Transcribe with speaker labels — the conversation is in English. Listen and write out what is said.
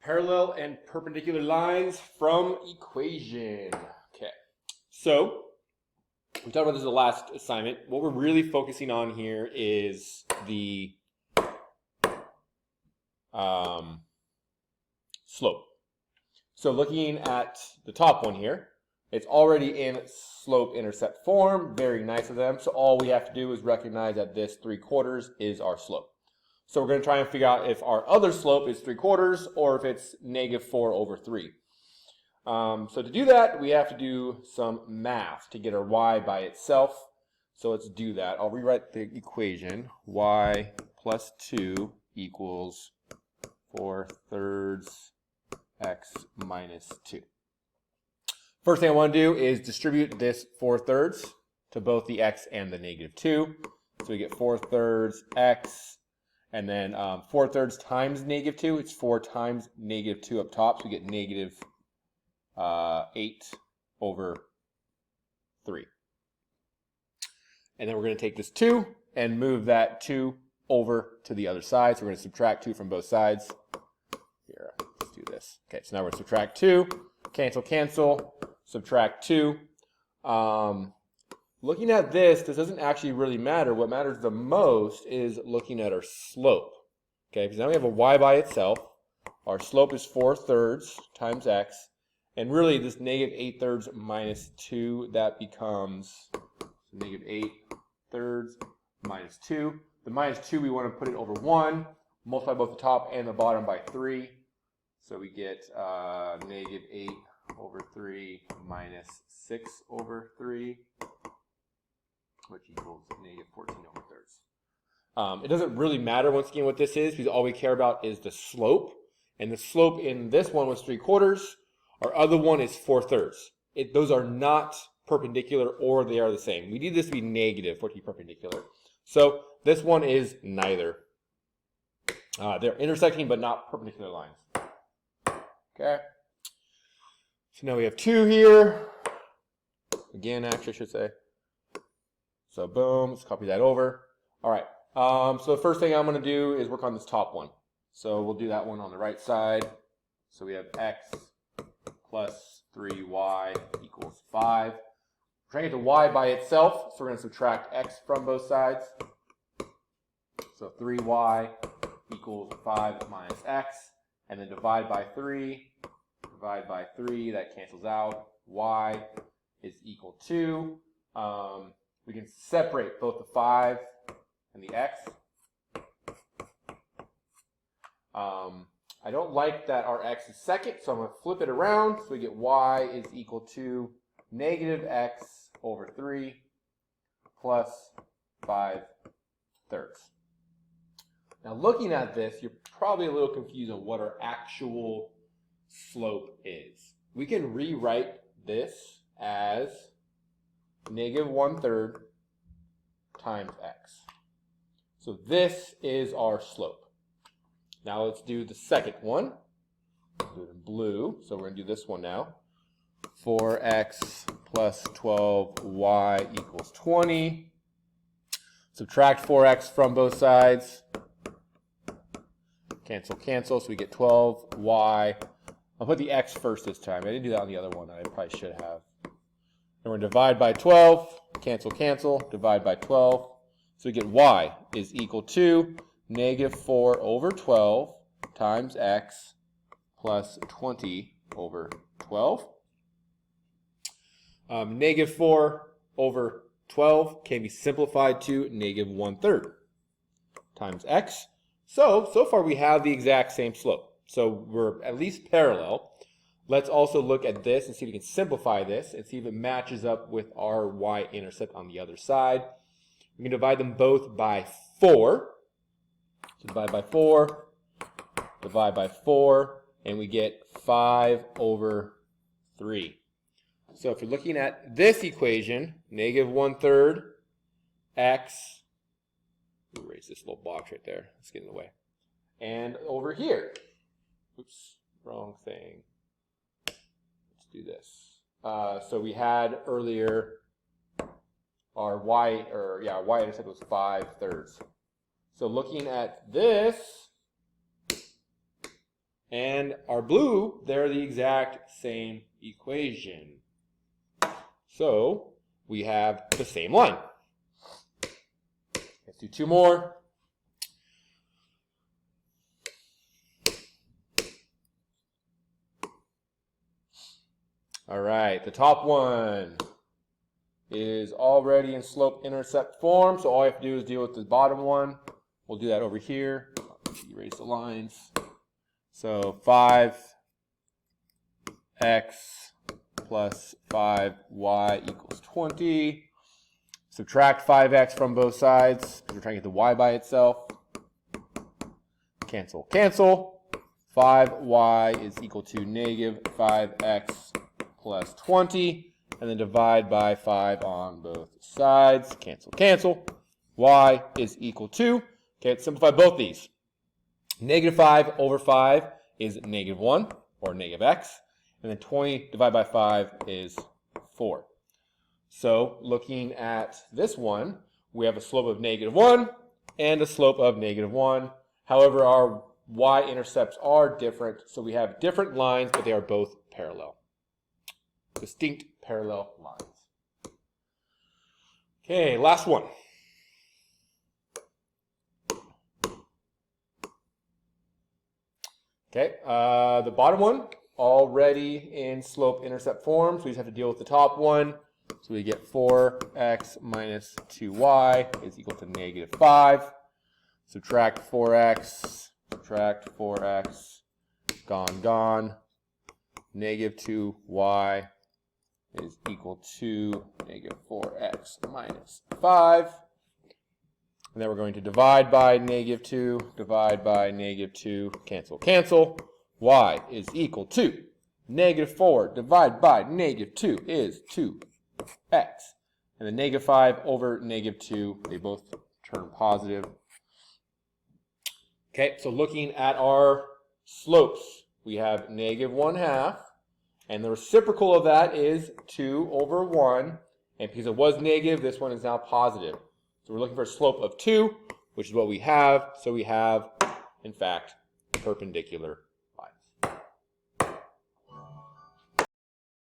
Speaker 1: Parallel and perpendicular lines from equation. Okay, so we talked about this in the last assignment. What we're really focusing on here is the slope. So looking at the top one here, it's already in slope-intercept form. Very nice of them. So all we have to do is recognize that this 3/4 is our slope. So we're going to try and figure out if our other slope is 3/4 or if it's -4/3. So to do that, we have to do some math to get our y by itself. So let's do that. I'll rewrite the equation. Y plus 2 equals 4/3 x minus 2. First thing I want to do is distribute this 4/3 to both the x and the -2. So we get 4/3 x, and then 4/3 times -2. It's 4 times -2 up top, so we get -8/3. And then we're going to take this 2 and move that 2 over to the other side. So we're going to subtract 2 from both sides. Here, let's do this. Okay, so now we're going to subtract 2, cancel, subtract 2. Looking at this doesn't actually really matter. What matters the most is looking at our slope. Okay, because now we have a y by itself. Our slope is 4/3 times x. And really, this -8/3 minus 2, that becomes -8/3 minus 2. The minus 2, we want to put it over 1. Multiply both the top and the bottom by 3. So we get -8/3 minus 6/3, which equals -14/3. It doesn't really matter, once again, what this is, because all we care about is the slope. And the slope in this one was 3/4. Our other one is 4/3. Those are not perpendicular, or they are the same. We need this to be negative for it to be perpendicular. So this one is neither. They're intersecting but not perpendicular lines. Okay. So now we have 2 here. Again, actually, I should say. So boom, let's copy that over. All right. So the first thing I'm going to do is work on this top one. So we'll do that one on the right side. So we have x plus 3y equals 5. We're trying to get the y by itself, so we're going to subtract x from both sides. So 3y equals 5 minus x, and then divide by 3. Divide by 3, that cancels out. Y is equal to, we can separate both the 5 and the x. I don't like that our x is second, so I'm going to flip it around. So we get y is equal to -x/3 plus 5/3. Now looking at this, you're probably a little confused on what our actual slope is. We can rewrite this as -1/3 times x. So this is our slope. Now let's do the second one. Do it in blue. So we're going to do this one now. 4x plus 12y equals 20. Subtract 4x from both sides. Cancel. So we get 12y. I'll put the x first this time. I didn't do that on the other one. I probably should have. And we're going to divide by 12. Cancel. Divide by 12. So we get y is equal to -4/12 times x plus 20/12. -4/12 can be simplified to -1/3 times x. So far we have the exact same slope. So we're at least parallel. Let's also look at this and see if we can simplify this and see if it matches up with our y-intercept on the other side. We can divide them both by 4. So divide by 4, and we get 5/3. So if you're looking at this equation, -1/3 x, erase this little box right there, let's get in the way. And over here, oops, wrong thing. Let's do this. So we had earlier our y-intercept was 5/3. So looking at this, And our blue, they're the exact same equation. So we have the same line. Let's do two more. All right, the top one is already in slope-intercept form, so all you have to do is deal with the bottom one. We'll do that over here. Erase the lines. So 5x plus 5y equals 20. Subtract 5x from both sides because we're trying to get the y by itself. Cancel, cancel. 5y is equal to negative 5x plus 20. And then divide by 5 on both sides. Cancel, cancel. Y is equal to, okay, let's simplify both these. Negative 5 over 5 is negative 1, or negative x. And then 20 divided by 5 is 4. So looking at this one, we have a slope of negative 1 and a slope of negative 1. However, our y-intercepts are different, so we have different lines, but they are both parallel. Distinct parallel lines. Okay, last one. Okay, the bottom one already in slope-intercept form, so we just have to deal with the top one. So we get 4x minus 2y is equal to negative 5. Subtract 4x, subtract 4x, gone, gone. Negative 2y is equal to negative 4x minus 5. And then we're going to divide by negative 2, divide by negative 2, cancel, cancel. Y is equal to negative 4 divided by negative 2 is 2x. And then negative 5 over negative 2, they both turn positive. Okay, so looking at our slopes, we have negative 1/2. And the reciprocal of that is 2 over 1. And because it was negative, this one is now positive. So we're looking for a slope of 2, which is what we have. So we have, in fact, perpendicular